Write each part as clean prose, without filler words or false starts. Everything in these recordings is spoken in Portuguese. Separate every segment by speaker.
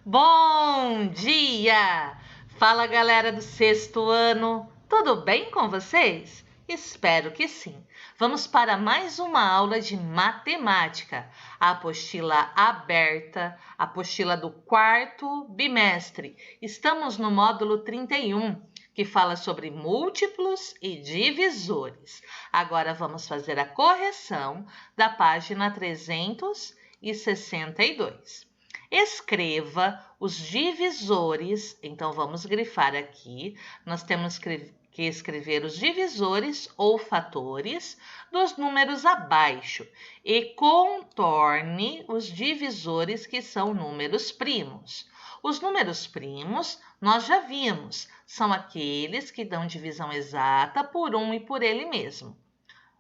Speaker 1: Bom dia! Fala, galera do sexto ano, tudo bem com vocês? Espero que sim. Vamos para mais uma aula de matemática, a apostila aberta, a apostila do quarto bimestre. Estamos no módulo 31, que fala sobre múltiplos e divisores. Agora vamos fazer a correção da página 362. Escreva os divisores, então vamos grifar aqui, nós temos que escrever os divisores ou fatores dos números abaixo e contorne os divisores que são números primos. Os números primos, nós já vimos, são aqueles que dão divisão exata por um e por ele mesmo.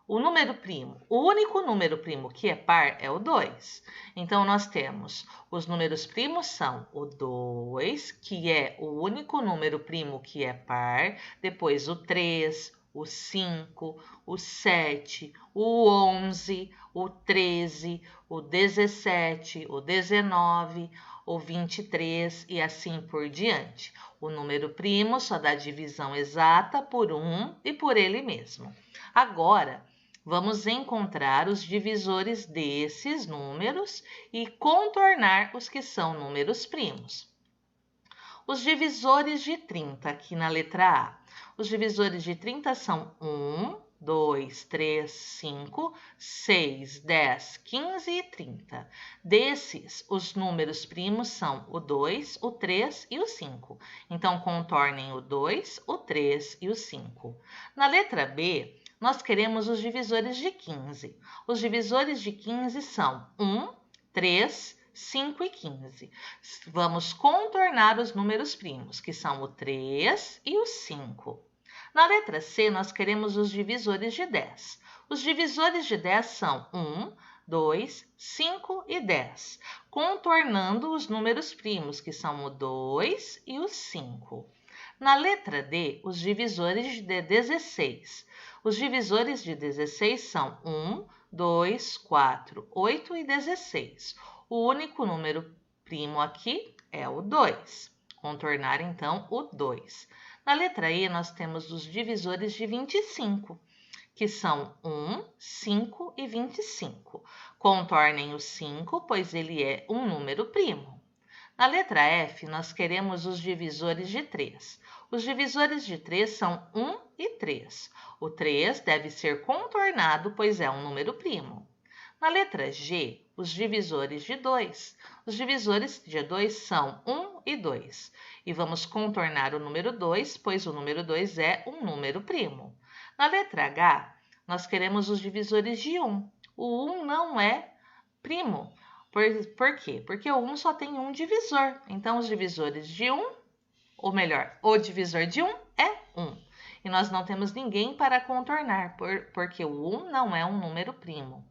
Speaker 1: O número primo, o único número primo que é par é o 2. Então, nós temos os números primos são o 2, que é o único número primo que é par, depois o 3, o 5, o 7, o 11, o 13, o 17, o 19, o 23 e assim por diante. O número primo só dá divisão exata por um e por ele mesmo. Agora, vamos encontrar os divisores desses números e contornar os que são números primos. Os divisores de 30, aqui na letra A. Os divisores de 30 são 1, 2, 3, 5, 6, 10, 15 e 30. Desses, os números primos são o 2, o 3 e o 5. Então, contornem o 2, o 3 e o 5. Na letra B, nós queremos os divisores de 15. Os divisores de 15 são 1, 3, 5 e 15. Vamos contornar os números primos, que são o 3 e o 5. Na letra C, nós queremos os divisores de 10. Os divisores de 10 são 1, 2, 5 e 10, contornando os números primos, que são o 2 e o 5. Na letra D, os divisores de 16. Os divisores de 16 são 1, 2, 4, 8 e 16. O único número primo aqui é o 2. Contornar, então, o 2. Na letra E, nós temos os divisores de 25, que são 1, 5 e 25. Contornem o 5, pois ele é um número primo. Na letra F, nós queremos os divisores de 3. Os divisores de 3 são 1 e 3. O 3 deve ser contornado, pois é um número primo. Na letra G, os divisores de 2. Os divisores de 2 são 1 e 2. E vamos contornar o número 2, pois o número 2 é um número primo. Na letra H, nós queremos os divisores de 1. O 1 não é primo. Por quê? Porque o 1 só tem um divisor. Então, os divisores de 1, ou melhor, o divisor de 1 é 1. E nós não temos ninguém para contornar, porque o 1 não é um número primo.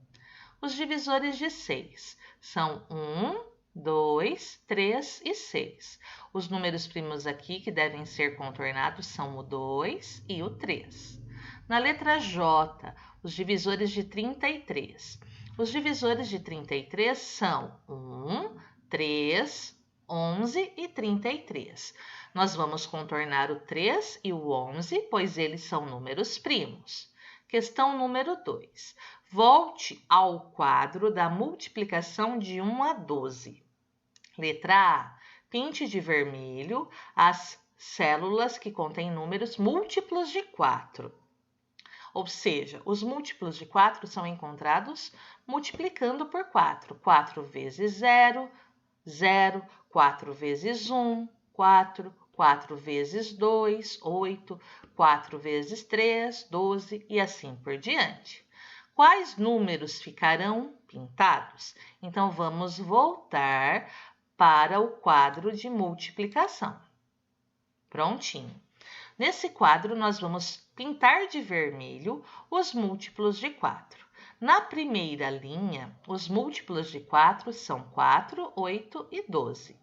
Speaker 1: Os divisores de 6 são 1, 2, 3 e 6. Os números primos aqui que devem ser contornados são o 2 e o 3. Na letra J, os divisores de 33. Os divisores de 33 são 1, 3, 11 e 33. Nós vamos contornar o 3 e o 11, pois eles são números primos. Questão número 2. Volte ao quadro da multiplicação de 1 a 12. Letra A. Pinte de vermelho as células que contêm números múltiplos de 4. Ou seja, os múltiplos de 4 são encontrados multiplicando por 4. 4 vezes 0, 0. 4 vezes 1, 4. 4 vezes 2, 8. 4 vezes 3, 12 e assim por diante. Quais números ficarão pintados? Então, vamos voltar para o quadro de multiplicação. Prontinho. Nesse quadro, nós vamos pintar de vermelho os múltiplos de 4. Na primeira linha, os múltiplos de 4 são 4, 8 e 12.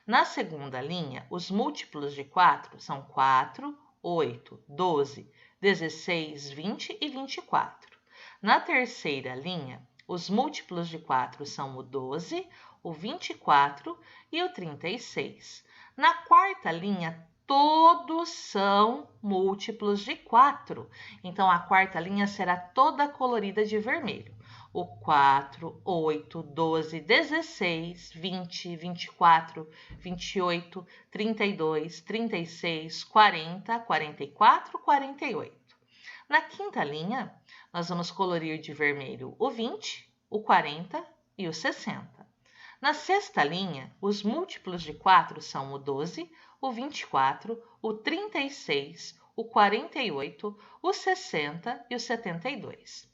Speaker 1: Na segunda linha, os múltiplos de 4 são 4, 8, 12, 16, 20 e 24. Na terceira linha, os múltiplos de 4 são o 12, o 24 e o 36. Na quarta linha, todos são múltiplos de 4. Então, a quarta linha será toda colorida de vermelho. O 4, 8, 12, 16, 20, 24, 28, 32, 36, 40, 44, 48. Na quinta linha, nós vamos colorir de vermelho o 20, o 40 e o 60. Na sexta linha, os múltiplos de 4 são o 12, o 24, o 36, o 48, o 60 e o 72.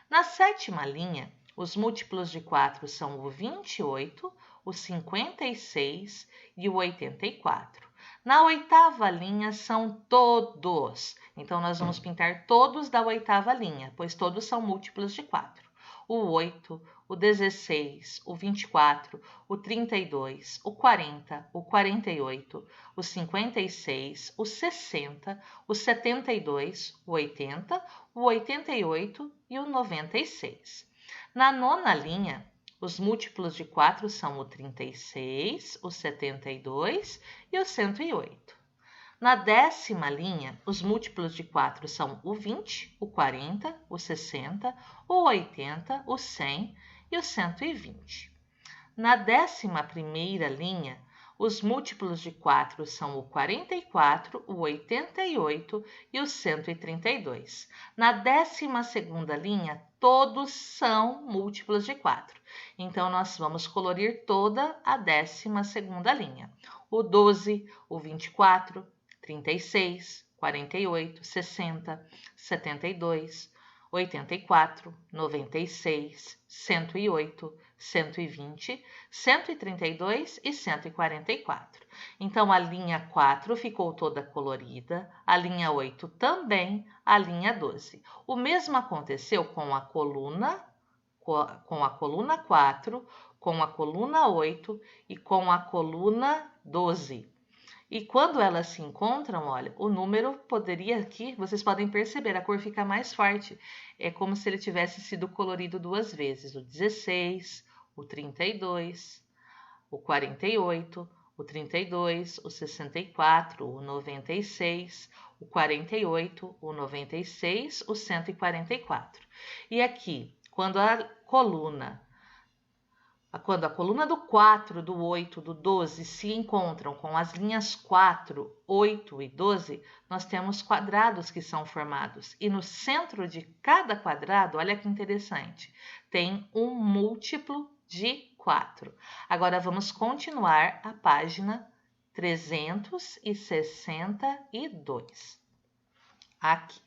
Speaker 1: Na sétima linha, os múltiplos de 4 são o 28, o 56 e o 84. Na oitava linha são todos. Então, nós vamos pintar todos da oitava linha, pois todos são múltiplos de 4. O 8, o 16, o 24, o 32, o 40, o 48, o 56, o 60, o 72, o 80, o 88 e o 96. Na nona linha, os múltiplos de 4 são o 36, o 72 e o 108. Na décima linha, os múltiplos de 4 são o 20, o 40, o 60, o 80, o 100 e o 120. Na 11ª linha, os múltiplos de 4 são o 44, o 88 e o 132. Na 12ª linha, todos são múltiplos de 4. Então, nós vamos colorir toda a 12ª linha. O 12, o 24, 36, 48, 60, 72, 84, 96, 108, 120, 132 e 144. Então, a linha 4 ficou toda colorida, a linha 8 também, a linha 12. O mesmo aconteceu com a coluna 4, com a coluna 8 e com a coluna 12. E quando elas se encontram, olha, o número poderia aqui, vocês podem perceber, a cor fica mais forte. É como se ele tivesse sido colorido duas vezes. O 16, o 32, o 48, o 32, o 64, o 96, o 48, o 96, o 144. E aqui, quando a coluna do 4, do 8, do 12 se encontram com as linhas 4, 8 e 12, nós temos quadrados que são formados. E no centro de cada quadrado, olha que interessante, tem um múltiplo de 4. Agora, vamos continuar a página 362. Aqui.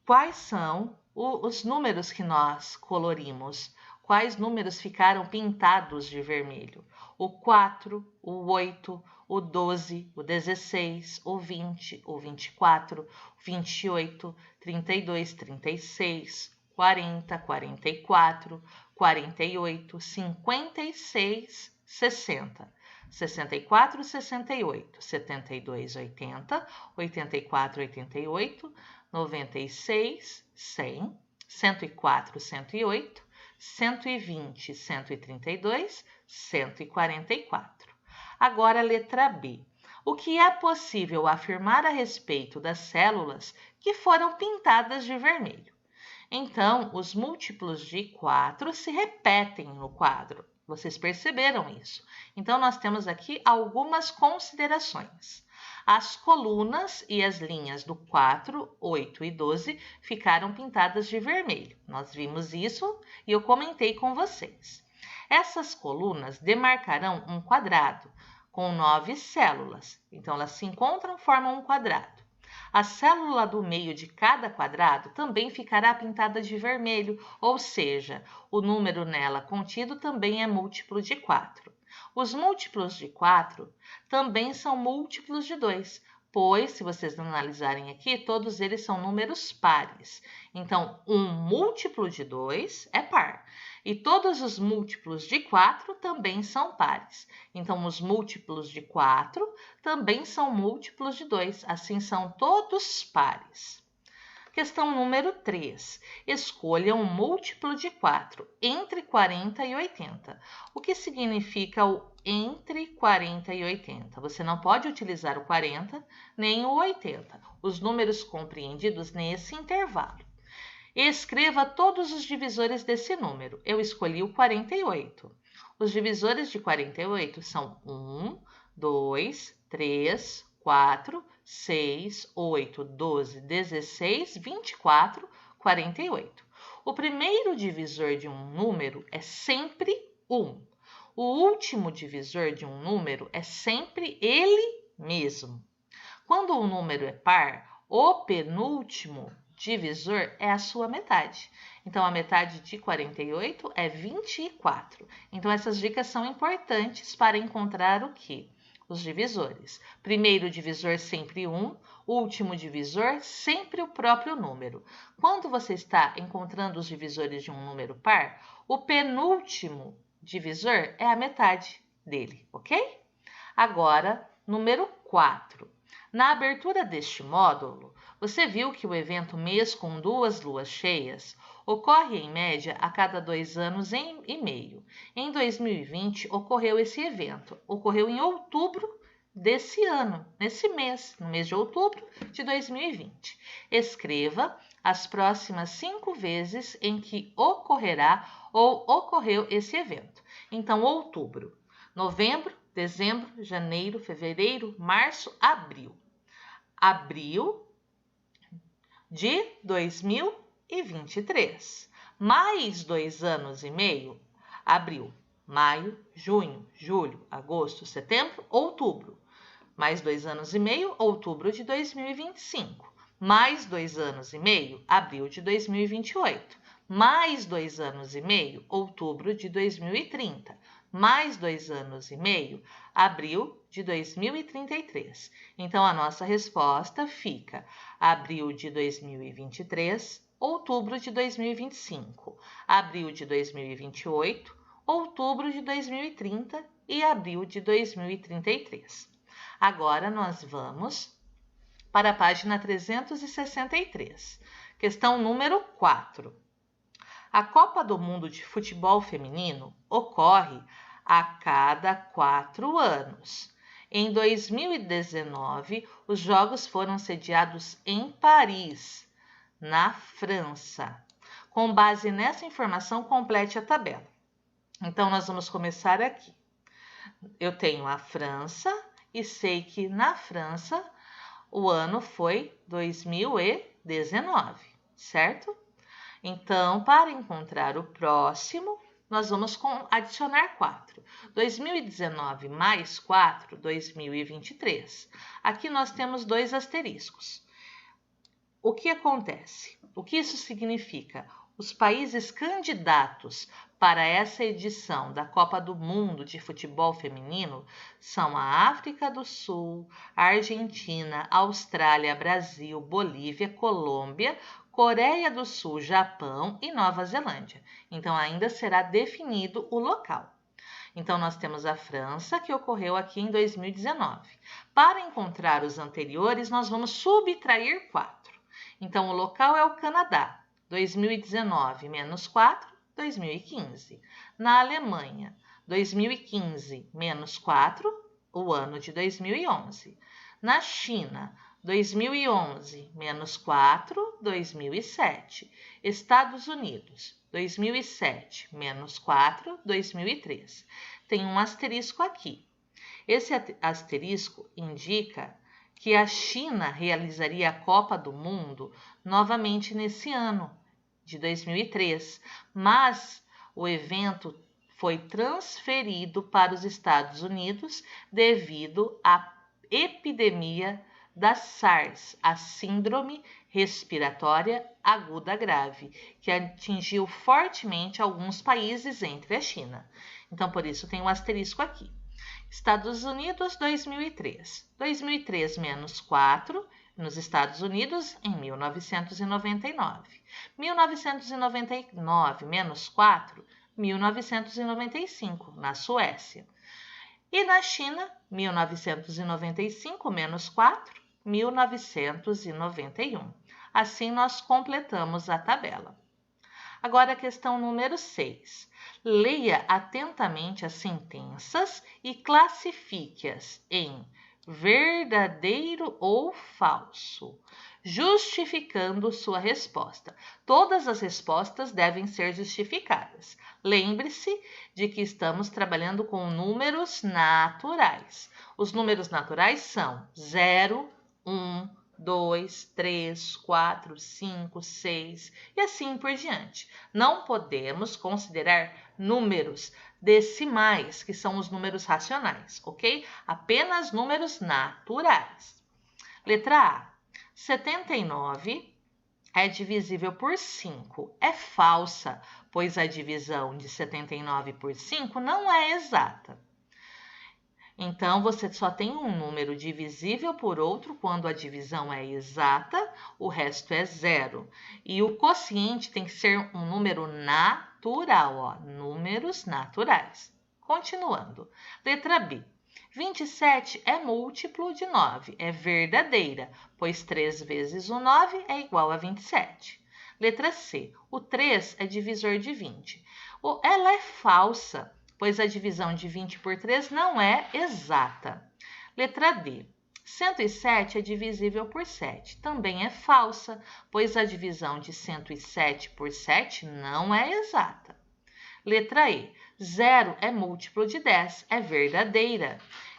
Speaker 1: Quais são os números que nós colorimos? Quais números ficaram pintados de vermelho? O 4, o 8, o 12, o 16, o 20, o 24, o 28, 32, 36, 40, 44, 48, 56, 60. 64, 68, 72, 80, 84, 88, 96, 100, 104, 108, 120, 132, 144. Agora a letra B. O que é possível afirmar a respeito das células que foram pintadas de vermelho? Então, os múltiplos de 4 se repetem no quadro. Vocês perceberam isso? Então, nós temos aqui algumas considerações. As colunas e as linhas do 4, 8 e 12 ficaram pintadas de vermelho. Nós vimos isso e eu comentei com vocês. Essas colunas demarcarão um quadrado com 9 células. Então, elas se encontram e formam um quadrado. A célula do meio de cada quadrado também ficará pintada de vermelho, ou seja, o número nela contido também é múltiplo de 4. Os múltiplos de 4 também são múltiplos de 2, pois, se vocês analisarem aqui, todos eles são números pares. Então, um múltiplo de 2 é par. E todos os múltiplos de 4 também são pares. Então, os múltiplos de 4 também são múltiplos de 2. Assim, são todos pares. Questão número 3. Escolha um múltiplo de 4 entre 40 e 80. O que significa o entre 40 e 80? Você não pode utilizar o 40 nem o 80. Os números compreendidos nesse intervalo. Escreva todos os divisores desse número. Eu escolhi o 48. Os divisores de 48 são 1, 2, 3, 4, 6, 8, 12, 16, 24, 48. O primeiro divisor de um número é sempre 1. O último divisor de um número é sempre ele mesmo. Quando o número é par, o penúltimo divisor é a sua metade. Então, a metade de 48 é 24. Então, essas dicas são importantes para encontrar o quê? Os divisores. Primeiro divisor sempre 1, último divisor sempre o próprio número. Quando você está encontrando os divisores de um número par, o penúltimo divisor é a metade dele, ok? Agora, número 4. Na abertura deste módulo, você viu que o evento mês com 2 luas cheias ocorre em média a cada 2 anos e meio. Em 2020 ocorreu esse evento, ocorreu em outubro desse ano, nesse mês, no mês de outubro de 2020. Escreva as próximas 5 vezes em que ocorrerá ou ocorreu esse evento. Então, outubro, novembro, dezembro, janeiro, fevereiro, março, abril. Abril de 2023. Mais 2 anos e meio, abril, maio, junho, julho, agosto, setembro, outubro. Mais 2 anos e meio, outubro de 2025. Mais 2 anos e meio, abril de 2028. Mais 2 anos e meio, outubro de 2030. Mais 2 anos e meio, abril de 2033. Então, a nossa resposta fica abril de 2023, outubro de 2025, abril de 2028, outubro de 2030 e abril de 2033. Agora, nós vamos para a página 363, questão número 4. A Copa do Mundo de Futebol Feminino ocorre a cada 4 anos. Em 2019, os Jogos foram sediados em Paris, na França. Com base nessa informação, complete a tabela. Então, nós vamos começar aqui. Eu tenho a França e sei que na França o ano foi 2019, certo? Então, para encontrar o próximo, nós vamos adicionar 4. 2019 mais 4, 2023. Aqui nós temos 2 asteriscos. O que acontece? O que isso significa? Os países candidatos para essa edição da Copa do Mundo de Futebol Feminino são a África do Sul, a Argentina, Austrália, Brasil, Bolívia, Colômbia, Coreia do Sul, Japão e Nova Zelândia. Então, ainda será definido o local. Então, nós temos a França, que ocorreu aqui em 2019. Para encontrar os anteriores, nós vamos subtrair 4. Então, o local é o Canadá, 2019 menos 4, 2015. Na Alemanha, 2015 menos 4, o ano de 2011. Na China, 2011 menos 4, 2007. Estados Unidos, 2007 menos 4, 2003. Tem um asterisco aqui. Esse asterisco indica que a China realizaria a Copa do Mundo novamente nesse ano, de 2003, mas o evento foi transferido para os Estados Unidos devido à epidemia da SARS, a Síndrome Respiratória Aguda Grave, que atingiu fortemente alguns países entre a China. Então, por isso tem um asterisco aqui. Estados Unidos, 2003. 2003 menos 4, nos Estados Unidos, em 1999. 1999 menos 4, 1995, na Suécia. E na China, 1995 menos 4, 1991. Assim, nós completamos a tabela. Agora, a questão número 6. Leia atentamente as sentenças e classifique-as em verdadeiro ou falso, justificando sua resposta. Todas as respostas devem ser justificadas. Lembre-se de que estamos trabalhando com números naturais. Os números naturais são 0, 1, 2, 3, 4, 5, 6 e assim por diante. Não podemos considerar números decimais, que são os números racionais, ok? Apenas números naturais. Letra A. 79 é divisível por 5. É falsa, pois a divisão de 79 por 5 não é exata. Então, você só tem um número divisível por outro quando a divisão é exata, o resto é zero. E o quociente tem que ser um número natural, ó, números naturais. Continuando. Letra B. 27 é múltiplo de 9, é verdadeira, pois 3 vezes o 9 é igual a 27. Letra C. O 3 é divisor de 20. Ela é falsa, pois a divisão de 20 por 3 não é exata. Letra D. 107 é divisível por 7. Também é falsa, pois a divisão de 107 por 7 não é exata. Letra E. 0 é múltiplo de 10. É verdadeira,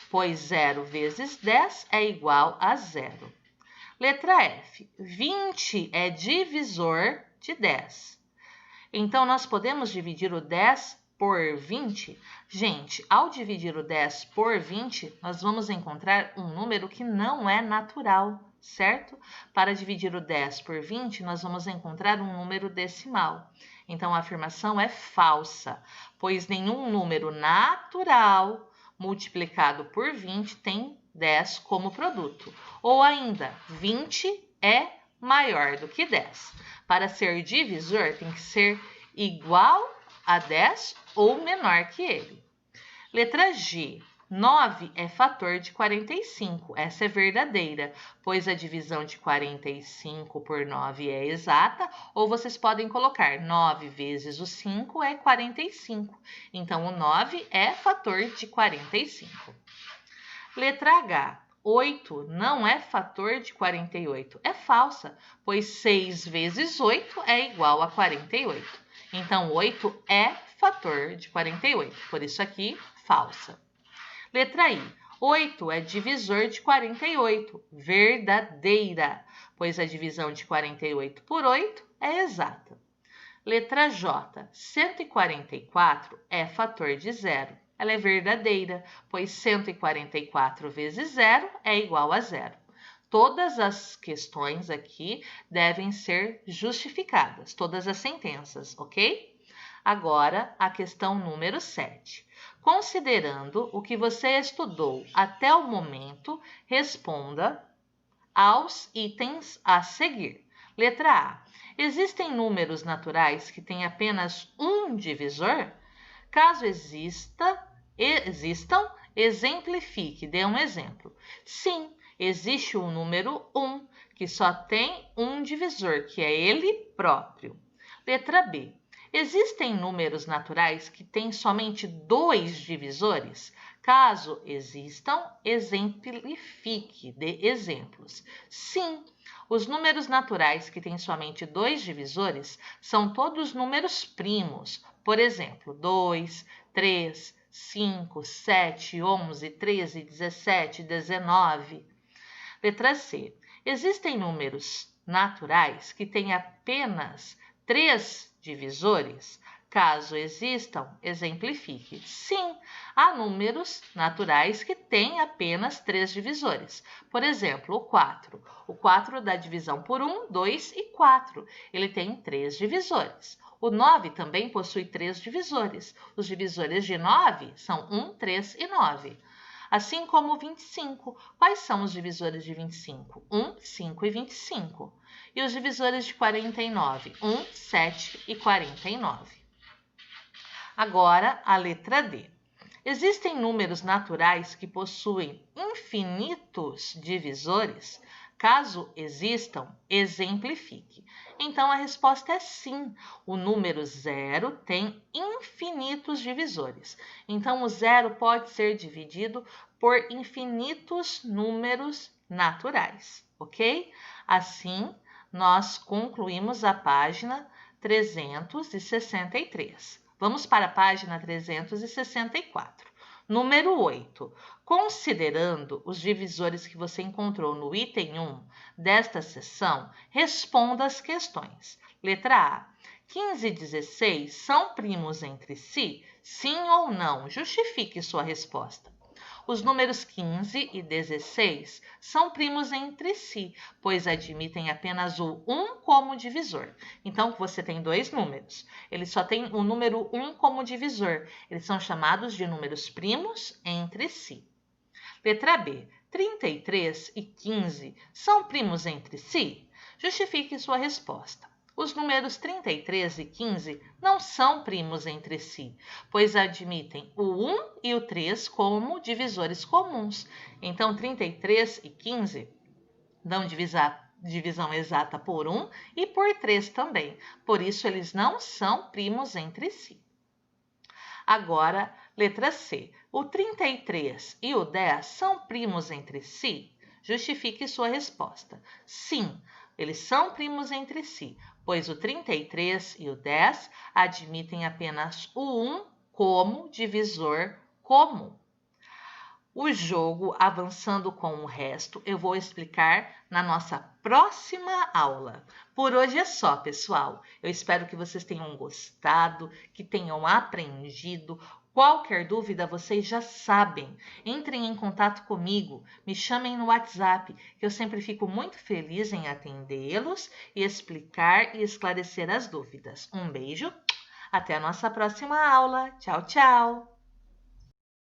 Speaker 1: pois 0 vezes 10 é igual a 0. Letra F. 20 é divisor de 10. Então, nós podemos dividir o 10 por 20? Gente, ao dividir o 10 por 20, nós vamos encontrar um número que não é natural, certo? Para dividir o 10 por 20, nós vamos encontrar um número decimal. Então, a afirmação é falsa, pois nenhum número natural multiplicado por 20 tem 10 como produto. Ou ainda, 20 é maior do que 10. Para ser divisor, tem que ser igual a 10 ou menor que ele. Letra G. 9 é fator de 45. Essa é verdadeira, pois a divisão de 45 por 9 é exata, ou vocês podem colocar 9 vezes o 5 é 45. Então, o 9 é fator de 45. Letra H. 8 não é fator de 48. É falsa, pois 6 vezes 8 é igual a 48. Então, 8 é fator de 48. Por isso aqui, falsa. Letra I. 8 é divisor de 48. Verdadeira, pois a divisão de 48 por 8 é exata. Letra J. 144 é fator de 0. Ela é verdadeira, pois 144 vezes 0 é igual a 0. Todas as questões aqui devem ser justificadas, todas as sentenças, ok? Agora, a questão número 7. Considerando o que você estudou até o momento, responda aos itens a seguir. Letra A. Existem números naturais que têm apenas um divisor? Caso existam, exemplifique, dê um exemplo. Sim, existe o número 1, que só tem um divisor, que é ele próprio. Letra B. Existem números naturais que têm somente 2 divisores? Caso existam, exemplifique, dê exemplos. Sim, os números naturais que têm somente 2 divisores são todos números primos. Por exemplo, 2, 3, 5, 7, 11, 13, 17, 19. Letra C. Existem números naturais que têm apenas 3 divisores? Caso existam, exemplifique. Sim, há números naturais que têm apenas 3 divisores. Por exemplo, o 4. O 4 dá divisão por 1, 2 e 4. Ele tem 3 divisores. O 9 também possui 3 divisores. Os divisores de 9 são 1, 3 e 9. Assim como o 25. Quais são os divisores de 25? 1, 5 e 25. E os divisores de 49? 1, 7 e 49. Agora, a letra D. Existem números naturais que possuem infinitos divisores? Caso existam, exemplifique. Então, a resposta é sim. O número 0 tem infinitos divisores. Então, o 0 pode ser dividido por infinitos números naturais, ok? Assim, nós concluímos a página 363. Vamos para a página 364. Número 8. Considerando os divisores que você encontrou no item 1 desta seção, responda as questões. Letra A. 15 e 16 são primos entre si? Sim ou não? Justifique sua resposta. Os números 15 e 16 são primos entre si, pois admitem apenas o 1 como divisor. Então, você tem dois números. Eles só têm o número 1 como divisor. Eles são chamados de números primos entre si. Letra B. 33 e 15 são primos entre si? Justifique sua resposta. Os números 33 e 15 não são primos entre si, pois admitem o 1 e o 3 como divisores comuns. Então, 33 e 15 dão divisão exata por 1 e por 3 também. Por isso, eles não são primos entre si. Agora, letra C. O 33 e o 10 são primos entre si? Justifique sua resposta. Sim, eles são primos entre si, pois o 33 e o 10 admitem apenas o 1 como divisor comum. O jogo, avançando com o resto, eu vou explicar na nossa próxima aula. Por hoje é só, pessoal. Eu espero que vocês tenham gostado, que tenham aprendido. Qualquer dúvida, vocês já sabem. Entrem em contato comigo, me chamem no WhatsApp, que eu sempre fico muito feliz em atendê-los e explicar e esclarecer as dúvidas. Um beijo, até a nossa próxima aula. Tchau, tchau!